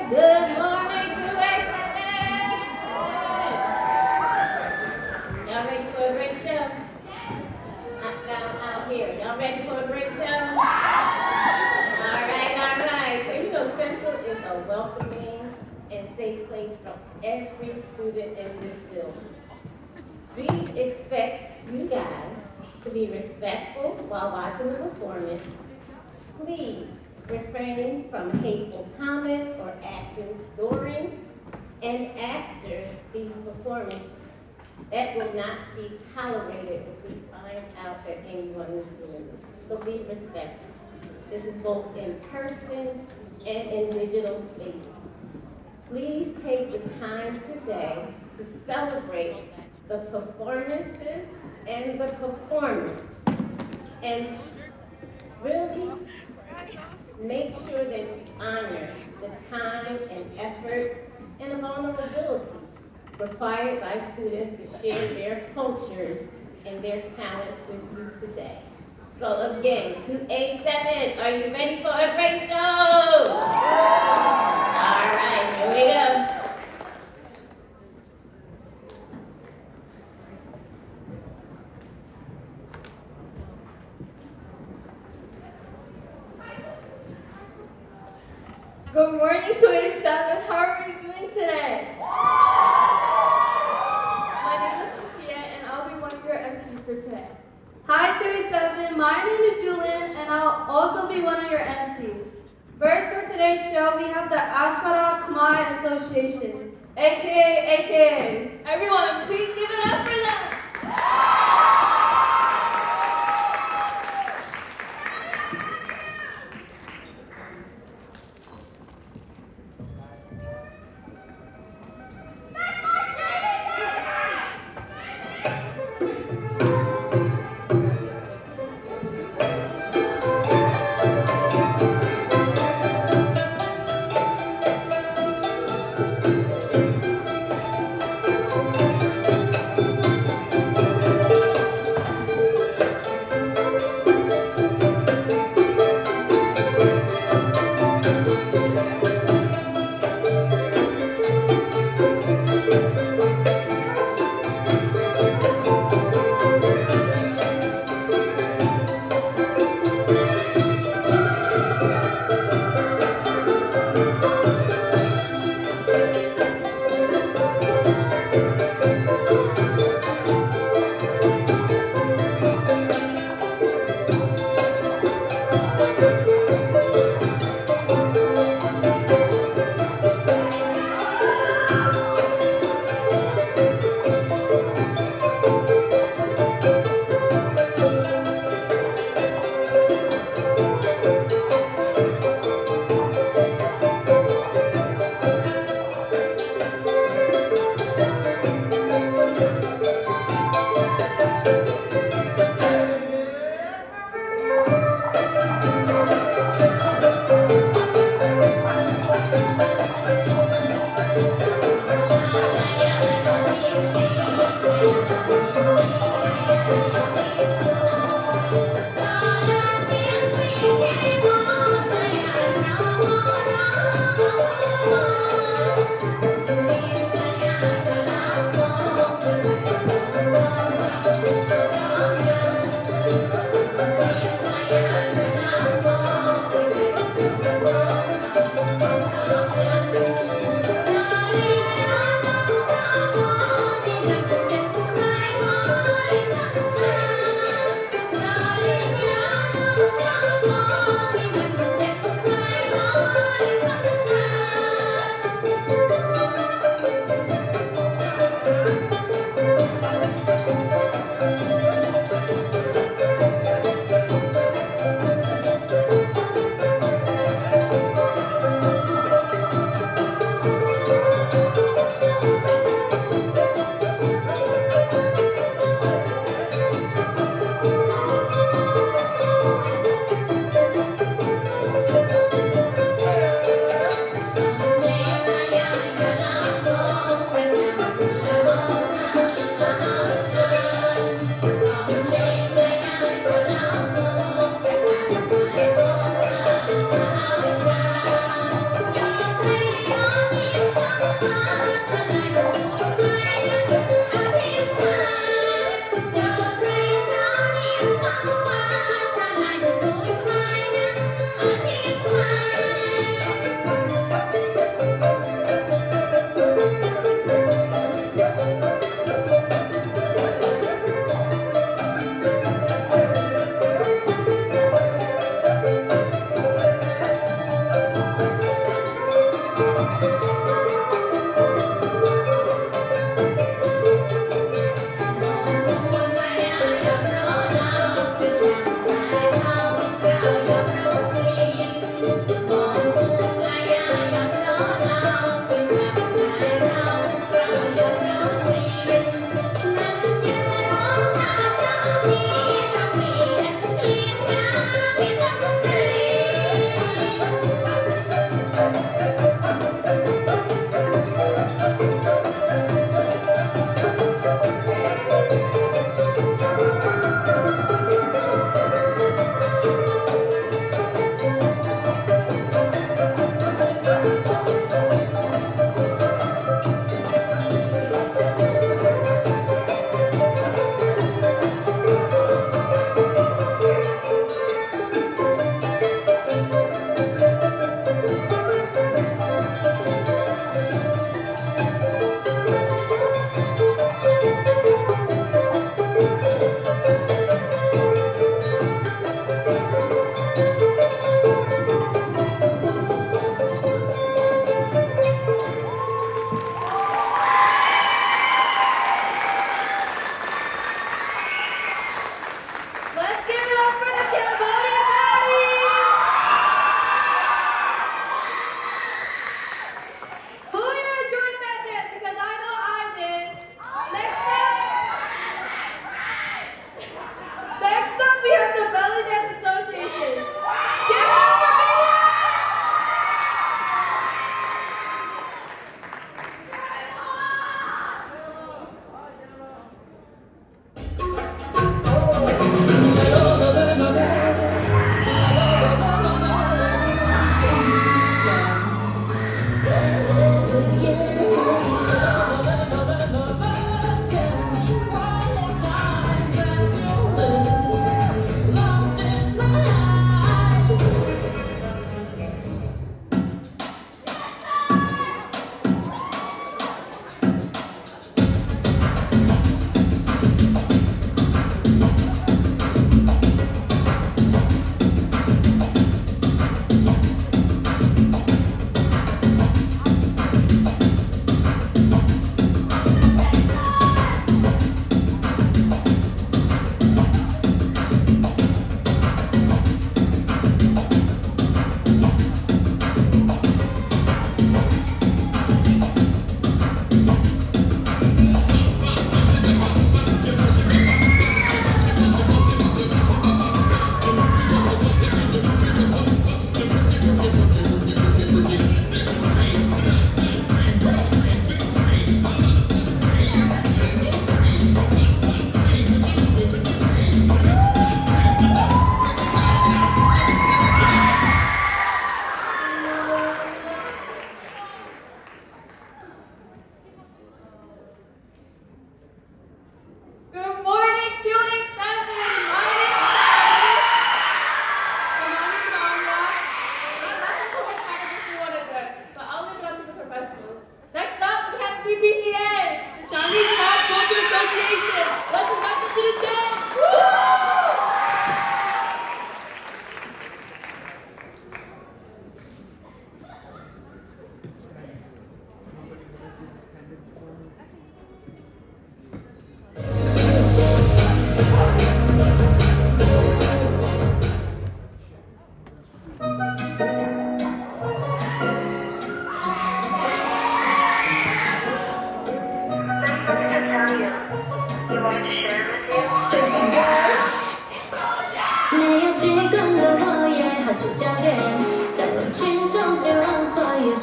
Good morning to Y'all ready for a great show? Down out here. Y'all ready for a great show? All right. So Central is a welcoming and safe place for every student in this building. We expect you guys to be respectful while watching the performance. Please refrain from hateful comments or actions during and after these performances. That will not be tolerated if we find out that anyone is doing this. So be respectful. This is both in person and in digital spaces. Please take the time today to celebrate the performances and the performers. And really make sure that you honor the time and effort and the vulnerability required by students to share their cultures and their talents with you today. So again, 287, are you ready for a great show? All right, here we go. Good morning, 287. How are you doing today? My name is Sophia, and I'll be one of your MCs for today. Hi, 287. My name is Julian, and I'll also be one of your MCs. First, for today's show, we have the ASAO Khmer Association, AKA. Everyone, please give it up for them.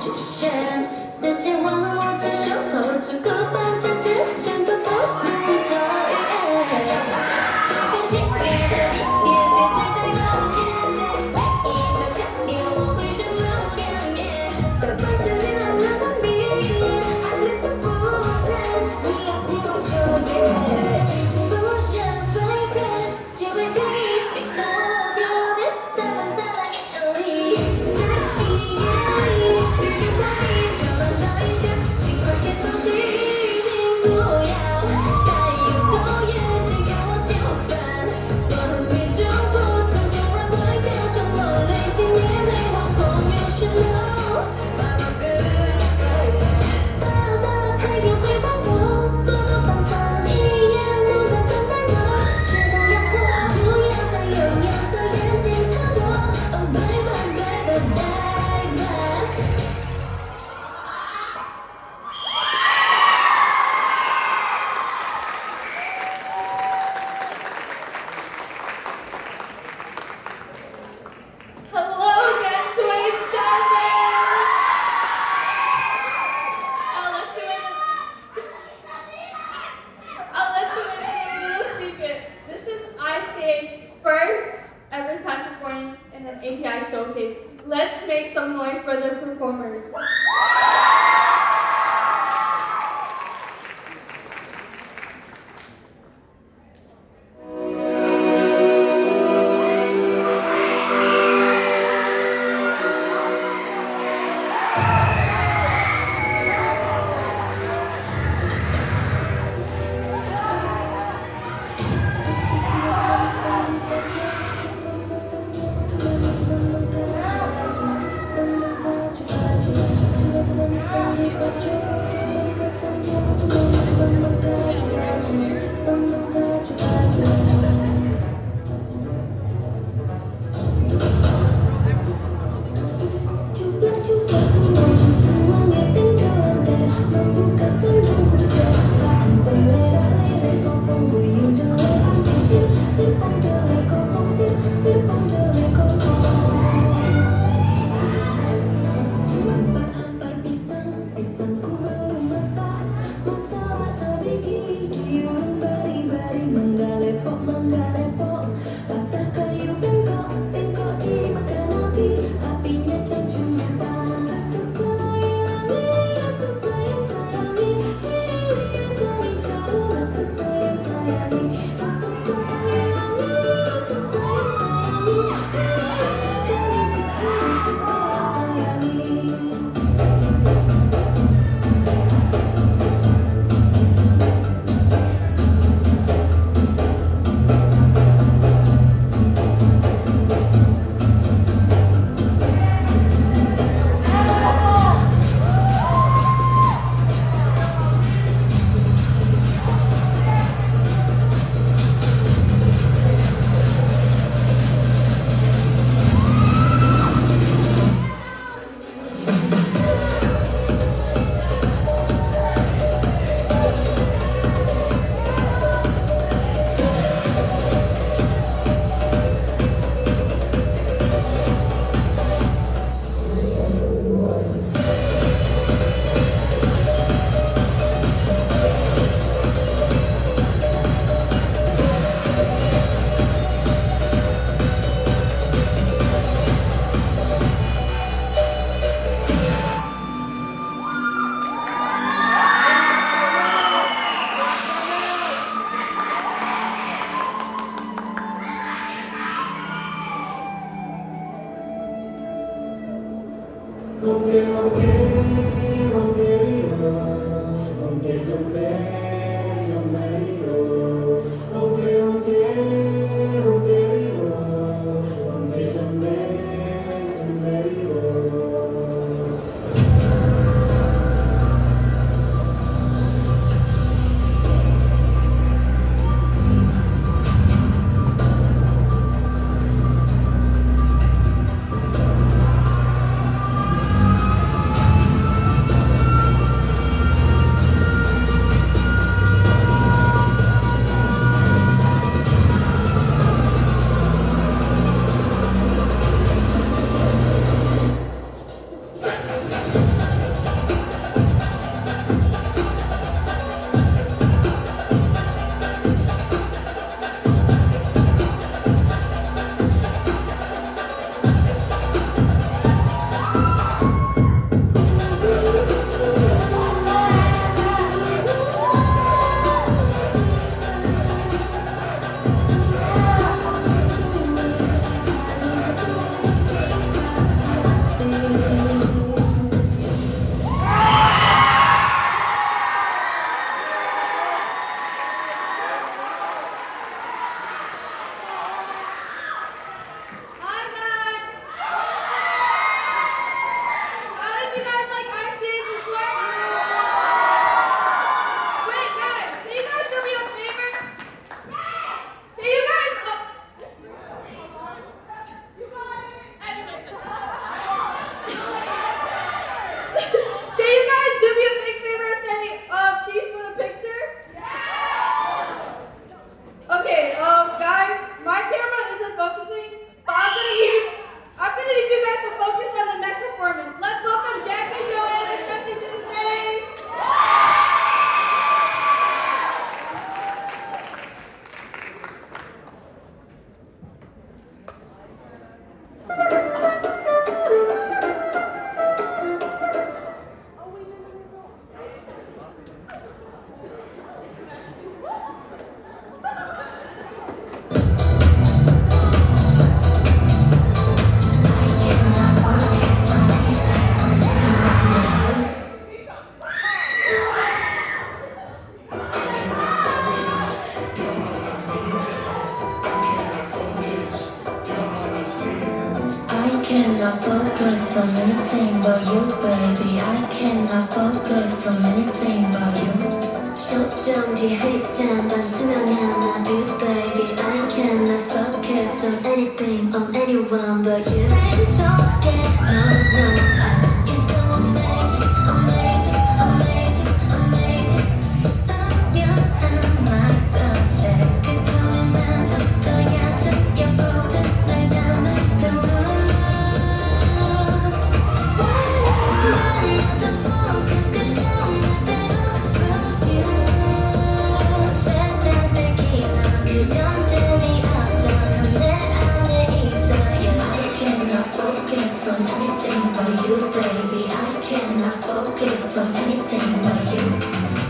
实现。这些忘我接受透这个半真之全都透露着语言。就像心里这一页结局这样天界，每一张墙面我会是留点面，把半真进来了的谜还没浮现，你要听我说耶，不选随便，就会给你看我表面打扮打扮眼里，这一夜里许愿画面漂亮到一下，心花些东西，请不要带有走眼睛看我就算，多么与众不同，突然外表中落泪，心眼泪惶恐又旋流。爸爸太监会放火，多多放松一眼，不再等待我，学到养活，不要再用颜色眼睛看我。Oh baby baby baby。Hello again, 27! I'll let you in a little secret. This is ICA's first ever time performing in an API Showcase. Let's make some noise for the performers. cannot focus on anything but you, baby. I cannot focus on anything but you. 초점기 흐릿한 반투명한 view, baby. I cannot focus on anything, on anyone but you. I'm so yeah, no, you're so amazing, amazing, amazing, amazing. 선명한 my subject. 그 톤에마저 더 얕은 예쁘든 날 담은 the room. 난 어떤 focus 그냥 나대로 prove you. 세상 뺏기나 그건 재미없어. 넌 내 안에 있어. Yeah, I cannot focus on anything but you, baby. I cannot focus on anything but you.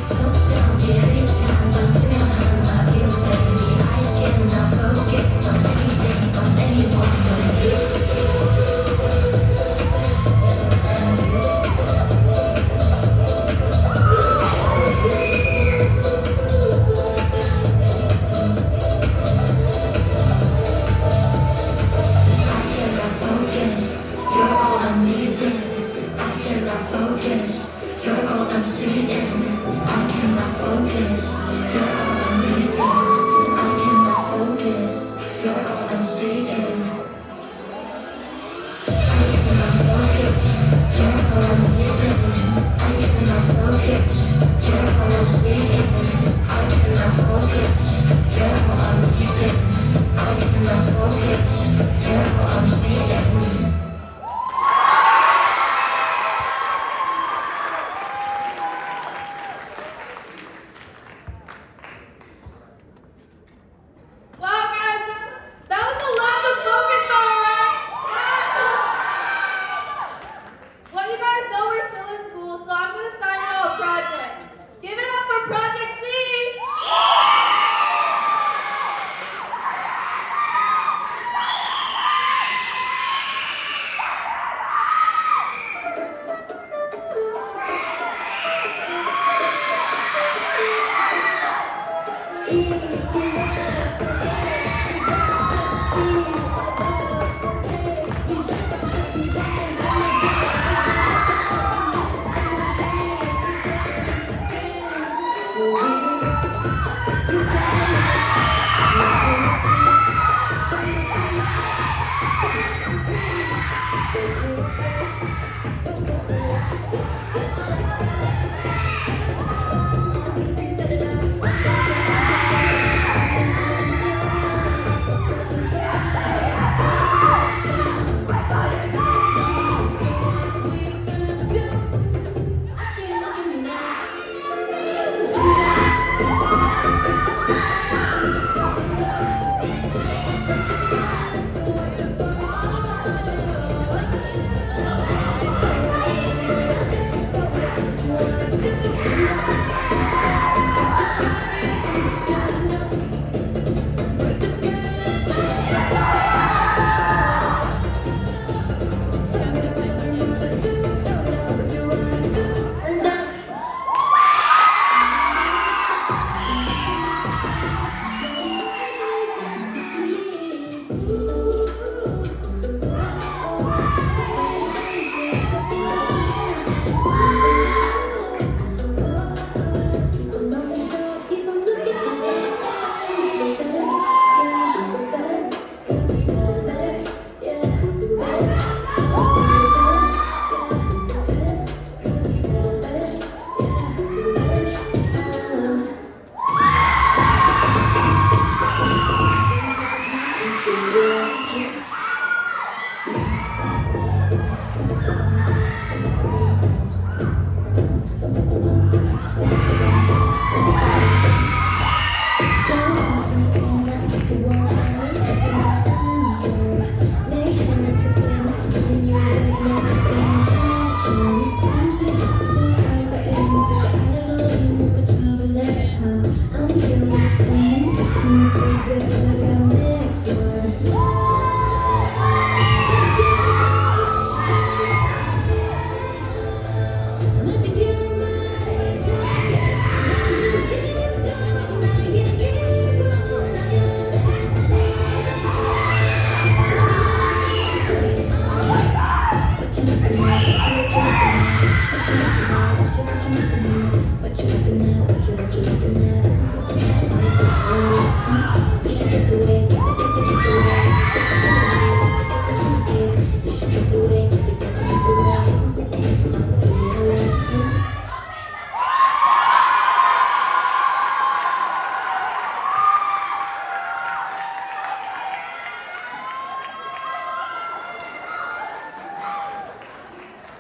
초점이 흐릿한 반투명한 my view, baby. I cannot focus on anything, on anyone but you. You're all I need, I cannot focus. You're all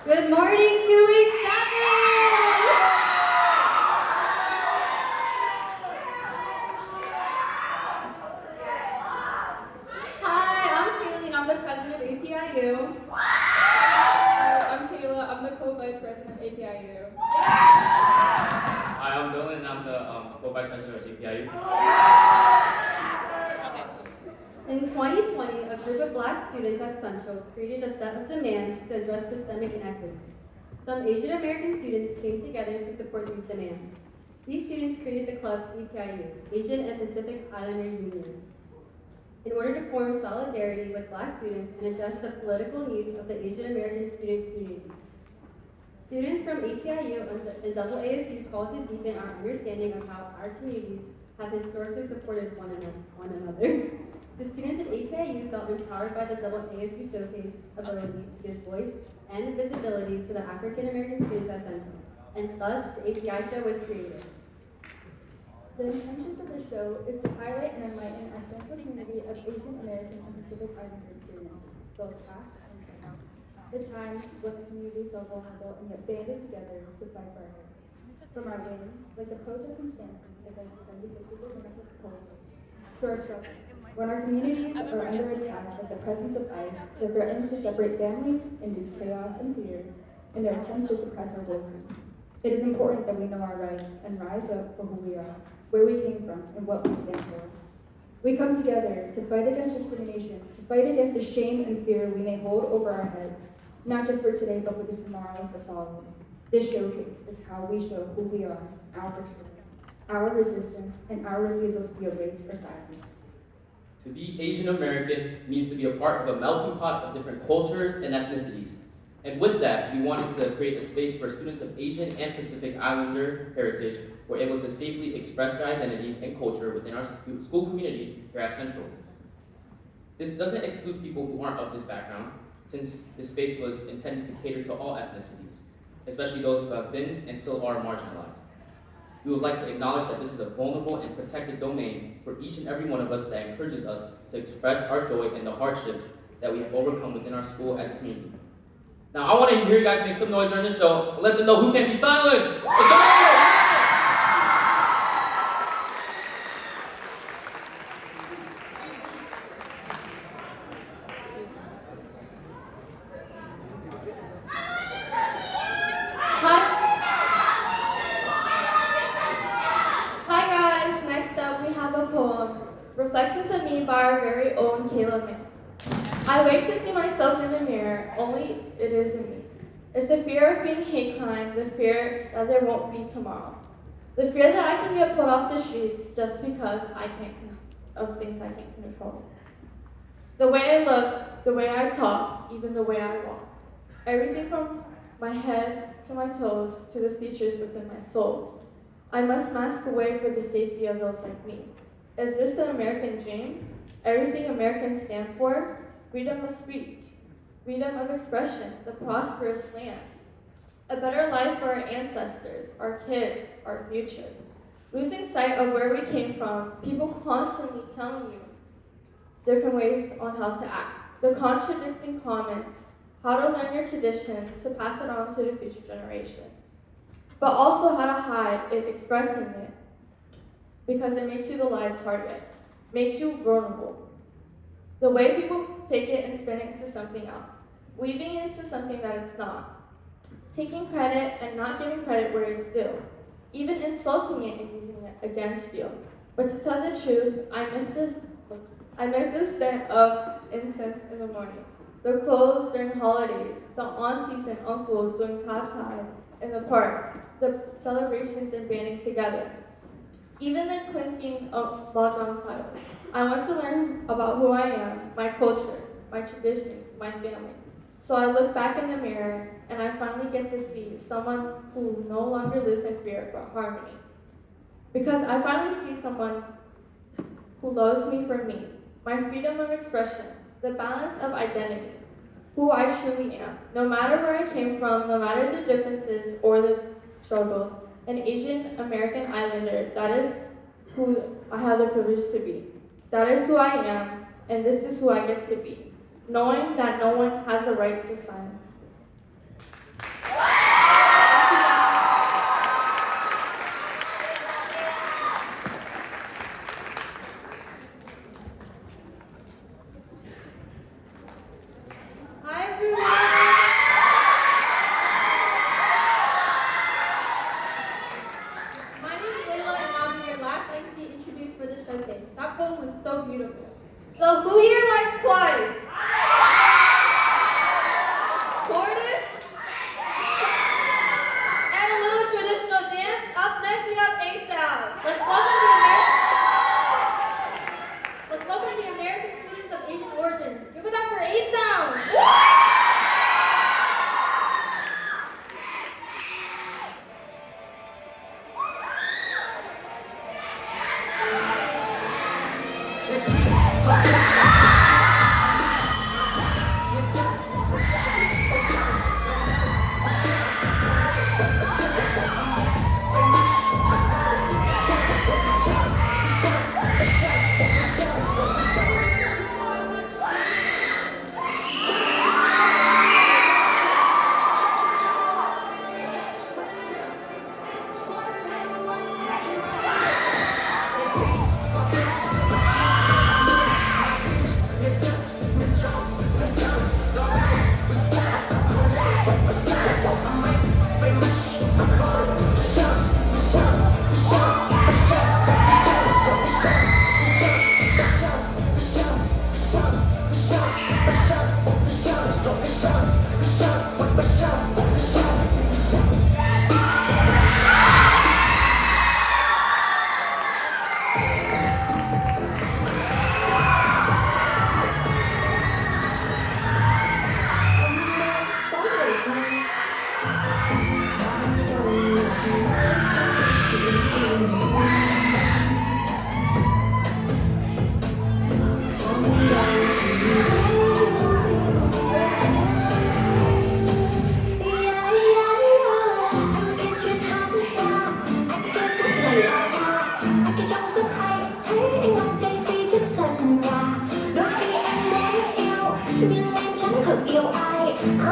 Good morning, QE7! Hi, I'm Kaylee, I'm the president of APIU. Hi, I'm Kayla. I'm the co-vice president of APIU. Hi, I'm Dylan, and I'm the co-vice president of APIU. In 2020, a group of Black students at Central created a set of demands to address systemic inequity. Some Asian American students came together to support these demands. These students created the club APIU, Asian and Pacific Islander Union, in order to form solidarity with Black students and address the political needs of the Asian American student community. Students from APIU and AASU called to deepen our understanding of how our communities have historically supported one another. The students at APIU felt empowered by the ASU Showcase ability to give voice and visibility to the African American students at Central, and thus the API show was created. The intentions of the show is to highlight and enlighten our central community of Asian American and Pacific Islander students, both past and present. The times when the community felt vulnerable and yet banded together to fight for our rights. From our wins, like the protests and stances against the 76% of the proposal, to our struggles, when our communities are under attack by the presence of ICE that threatens to separate families, induce chaos and fear, in their attempts to suppress our voices. It is important that we know our rights and rise up for who we are, where we came from, and what we stand for. We come together to fight against discrimination, to fight against the shame and fear we may hold over our heads, not just for today, but for the tomorrows that follow. This showcase is how we show who we are, our history, our resistance, and our refusal to be erased or silenced. To be Asian American means to be a part of a melting pot of different cultures and ethnicities. And with that, we wanted to create a space for students of Asian and Pacific Islander heritage who are able to safely express their identities and culture within our school community here at Central. This doesn't exclude people who aren't of this background, since this space was intended to cater to all ethnicities, especially those who have been and still are marginalized. We would like to acknowledge that this is a vulnerable and protected domain for each and every one of us that encourages us to express our joy in the hardships that we've overcome within our school as a community. Now, I want to hear you guys make some noise during the show. Let them know who can be silenced. Let's go! Hi guys, next up we have a poem, Reflections of Me by our very own Kayla May. I wake to see myself in the mirror, only it isn't me. It's the fear of being hate crime, the fear that there won't be tomorrow. The fear that I can get put off the streets just because of things I can't control. The way I look, the way I talk, even the way I walk. Everything from my head to my toes to the features within my soul. I must mask away for the safety of those like me. Is this the American dream? Everything Americans stand for? Freedom of speech, freedom of expression, the prosperous land. A better life for our ancestors, our kids, our future. Losing sight of where we came from, people constantly telling you different ways on how to act. The contradicting comments, how to learn your traditions to pass it on to the future generations. But also how to hide it, expressing it, because it makes you the live target, makes you vulnerable. The way people take it and spin it into something else, weaving it into something that it's not, taking credit and not giving credit where it's due, even insulting it and using it against you. But to tell the truth, I miss the scent of incense in the morning, the clothes during holidays, the aunties and uncles doing tap-tie in the park, the celebrations and banding together, even the clinking of mahjong titles. I want to learn about who I am, my culture, my traditions, my family. So I look back in the mirror and I finally get to see someone who no longer lives in fear but harmony. Because I finally see someone who loves me for me, my freedom of expression, the balance of identity, who I truly am, no matter where I came from, no matter the differences or the struggles, an Asian American Islander, that is who I have the privilege to be. That is who I am, and this is who I get to be, knowing that no one has the right to silence me.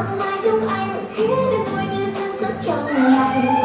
Không ai giống anh khiến em vui như sương sớm trong lành.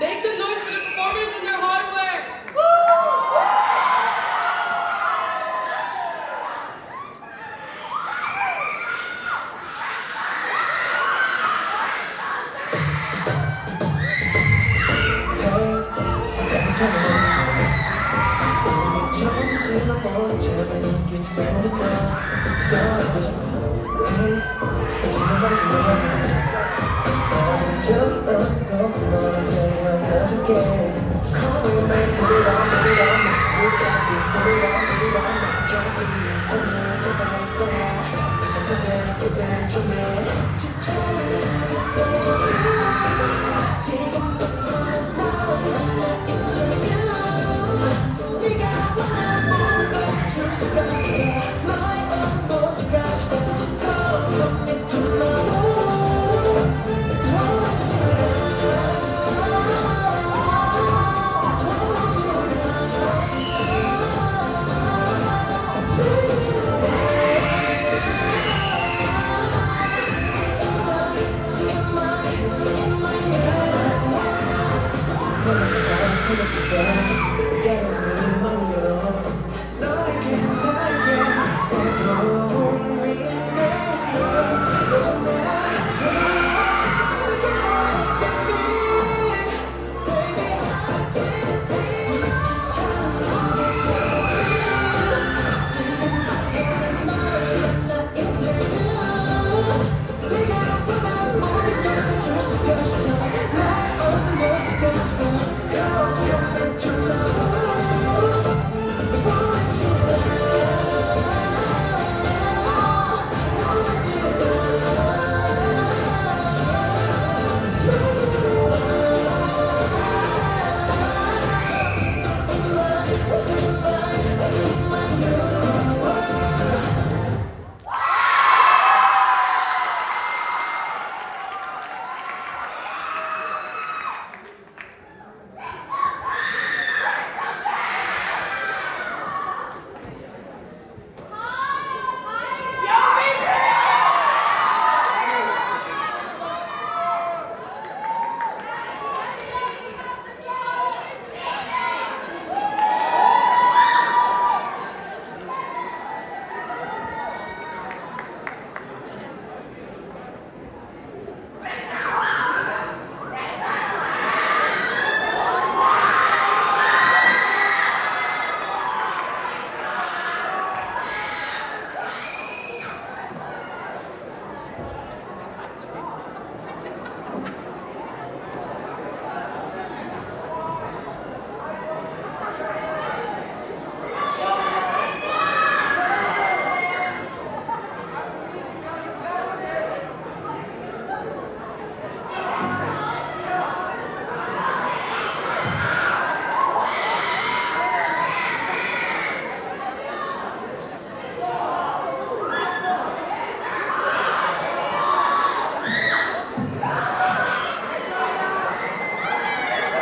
Make some noise for the performers and their hard work.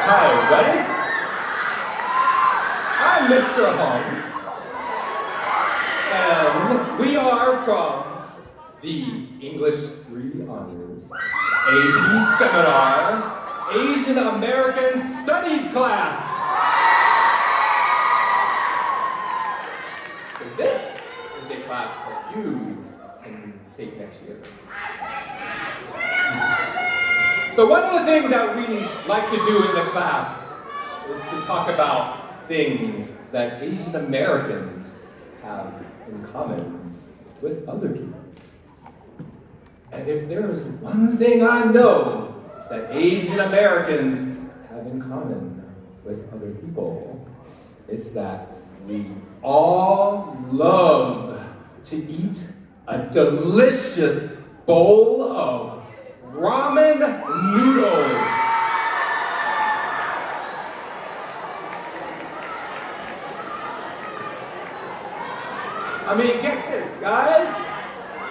Hi, ready? I'm Mr. Hung, and we are from the English 3 Honors AP Seminar Asian American Studies class. So this is a class that you can take next year. So one of the things that we like to do in the class is to talk about things that Asian Americans have in common with other people. And if there is one thing I know that Asian Americans have in common with other people, it's that we all love to eat a delicious bowl of ramen noodles. I mean, get this, guys.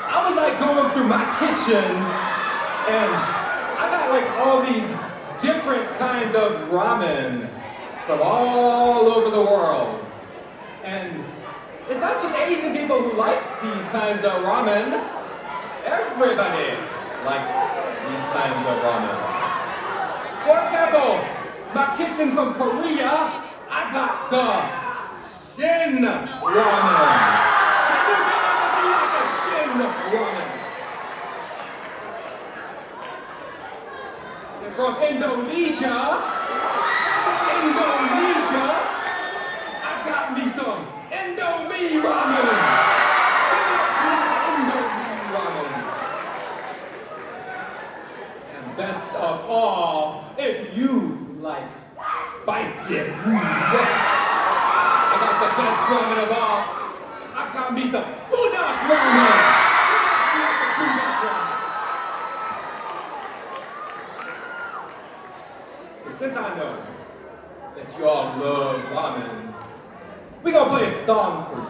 I was like going through my kitchen and I got like all these different kinds of ramen from all over the world. And it's not just Asian people who like these kinds of ramen. Everybody likes these kinds of ramen. For example, my kitchen from Korea, I got the Shin ramen. Can you get like a Shin ramen? And from Indonesia, I got me some Indomie ramen. Indomie ramen. And best of all, if you like spicy food, I got the best ramen of all. I got me some Budak ramen. Since I know that you all love ramen, we're gonna play a song for you.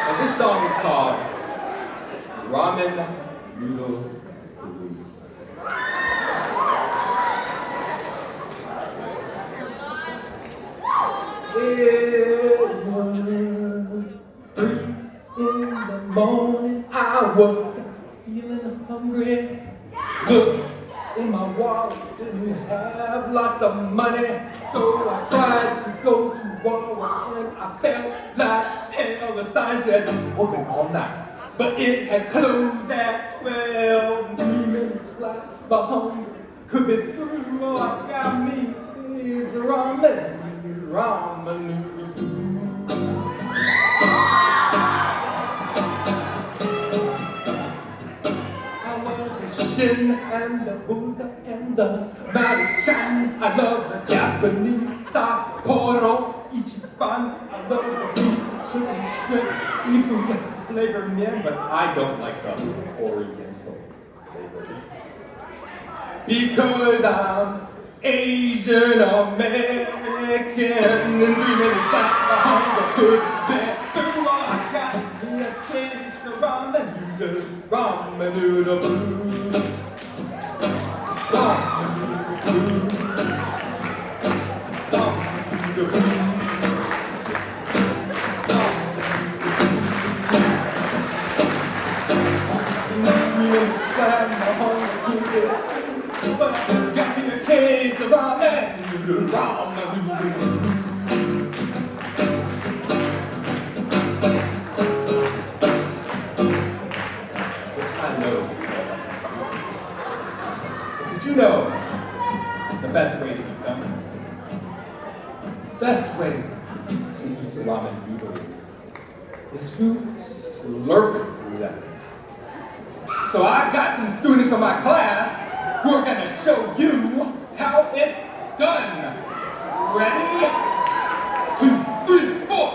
And this song is called Ramen Noodle Blues. It was 3 in the morning, I was feeling hungry. Look in my wallet, didn't have lots of money, so I tried to go to Walmart and I felt like hell. The sign said open all night, but it had closed at 12. 3 minutes flat, my hunger could be through. Oh, I got me is the ramen noodle food. Shin and the Buddha and the Maruchan. I love the Japanese Sapporo Ichiban. I love the beef, chicken, shrimp, seafood flavored mian, but I don't like the Oriental flavor. Because I'm Asian American. In 3 minutes flat, my hunger could bear through. All I got me a taste of ramen noodle blues. Ramen noodle blues. Ramen noodle blues. But I got me a case of ramen noodle blues. Did you know the best way to eat them? Best way to eat a ramen noodle is to slurp through them. So I've got some students from my class who are going to show you how it's done. Ready? 2, 3, 4.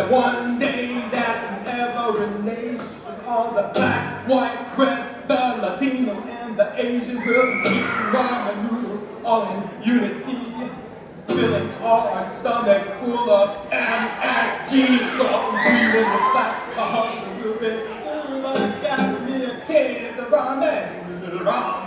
One day that in every nation, all the black, white, red, the Latino, and the Asians will eat ramen noodles all in unity, filling all our stomachs full of MSG. From breathing the flat, a hunger will be full. I got me a case of ramen noodle.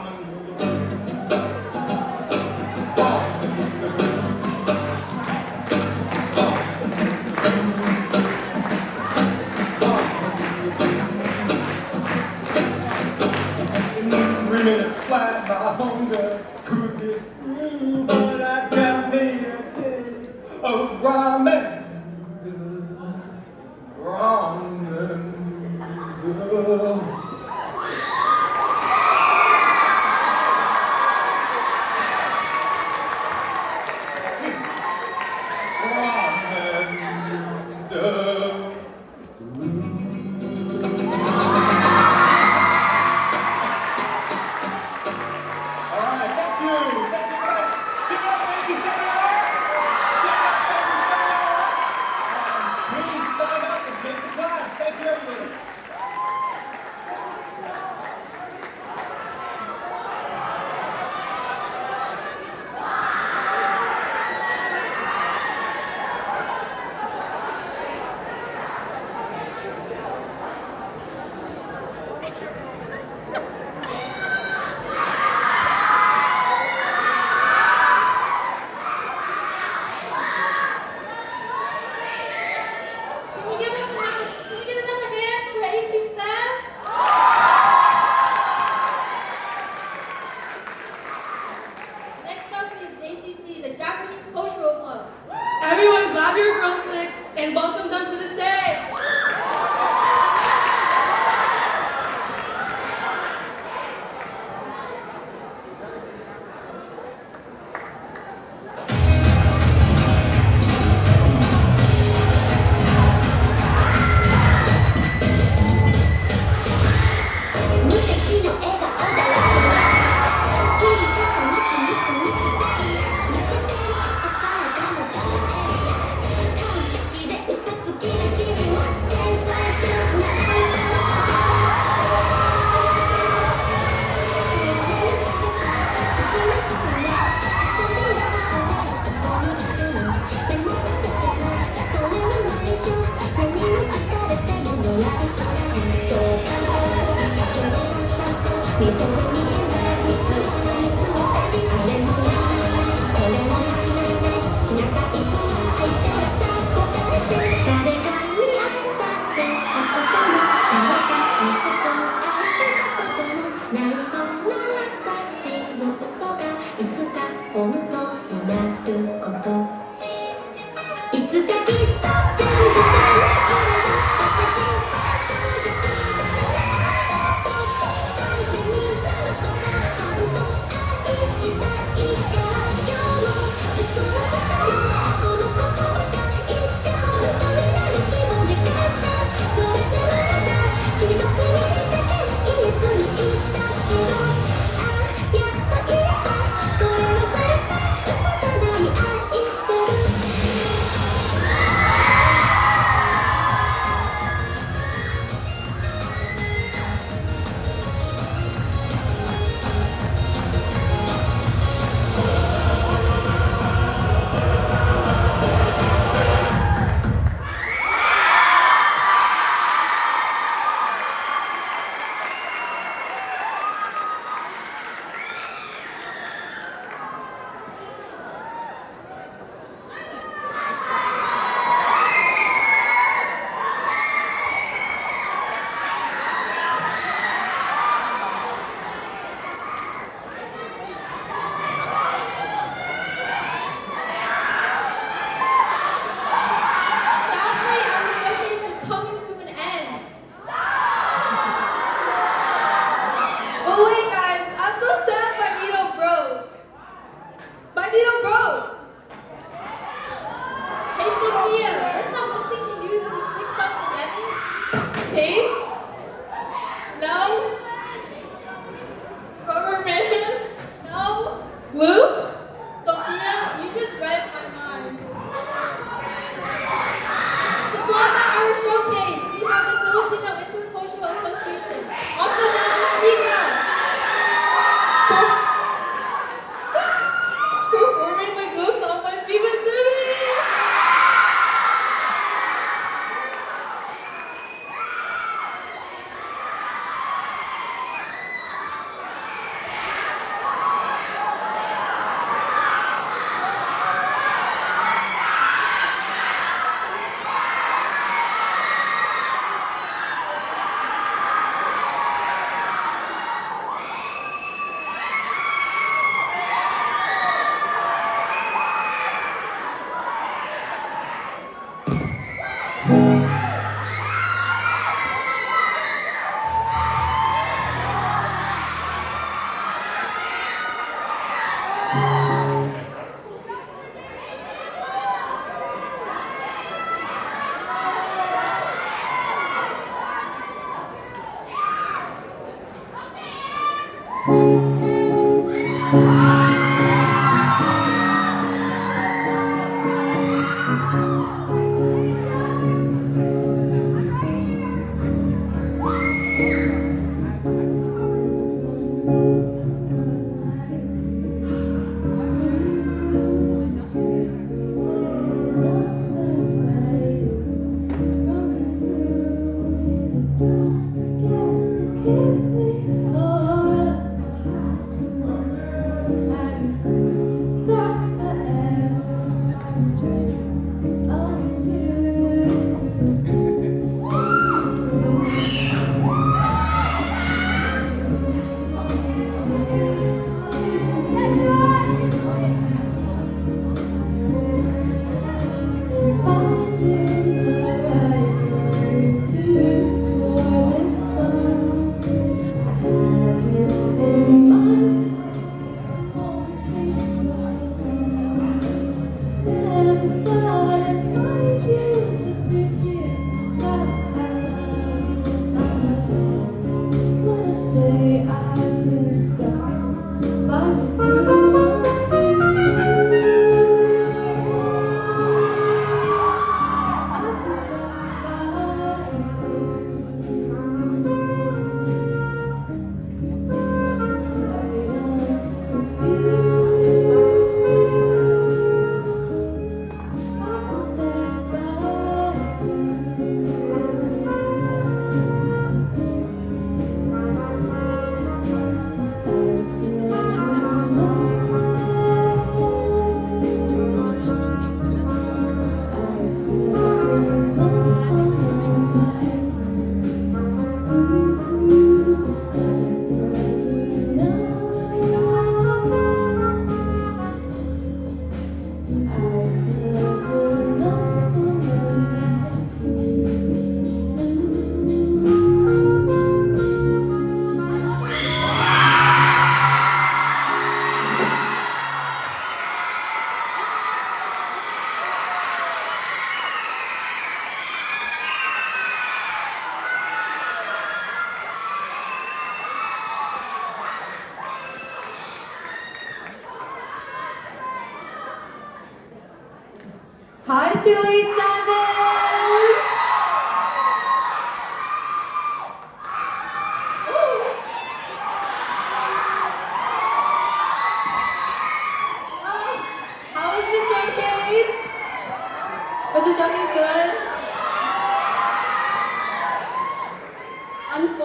Flat, my hunger could be through, but I got me a case of ramen noodles. Thank you. Sadly, our showcase is coming to an end. But wait, guys, I'm so sad Magneto broke. Magneto broke. Hey, Sophia, what's that one thing you use to stick stuff together? Tape? No. Rubber band? No. Glue? Sophia, you just read my mind. To close out our showcase, we have the Filipino Intercultural Association, also known as FICA, performing the glue song by Viva City.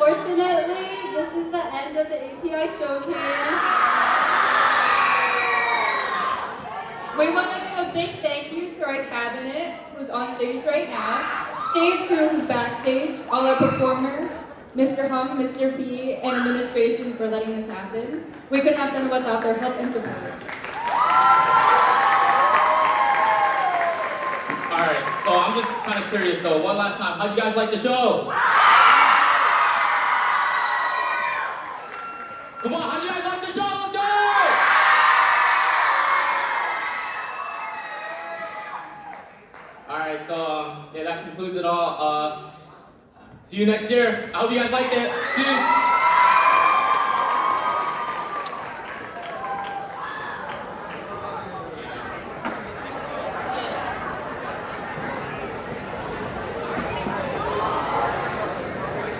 Unfortunately, this is the end of the API Showcase. We want to do a big thank you to our cabinet, who's on stage right now, stage crew who's backstage, all our performers, Mr. Hung, Mr. P, and administration for letting this happen. We couldn't have done it without their help and support. Alright, so I'm just kind of curious though, one last time, how'd you guys like the show? Come on, how'd you guys like the show? Let's go! Alright, so yeah, that concludes it all. See you next year. I hope you guys liked it. See you.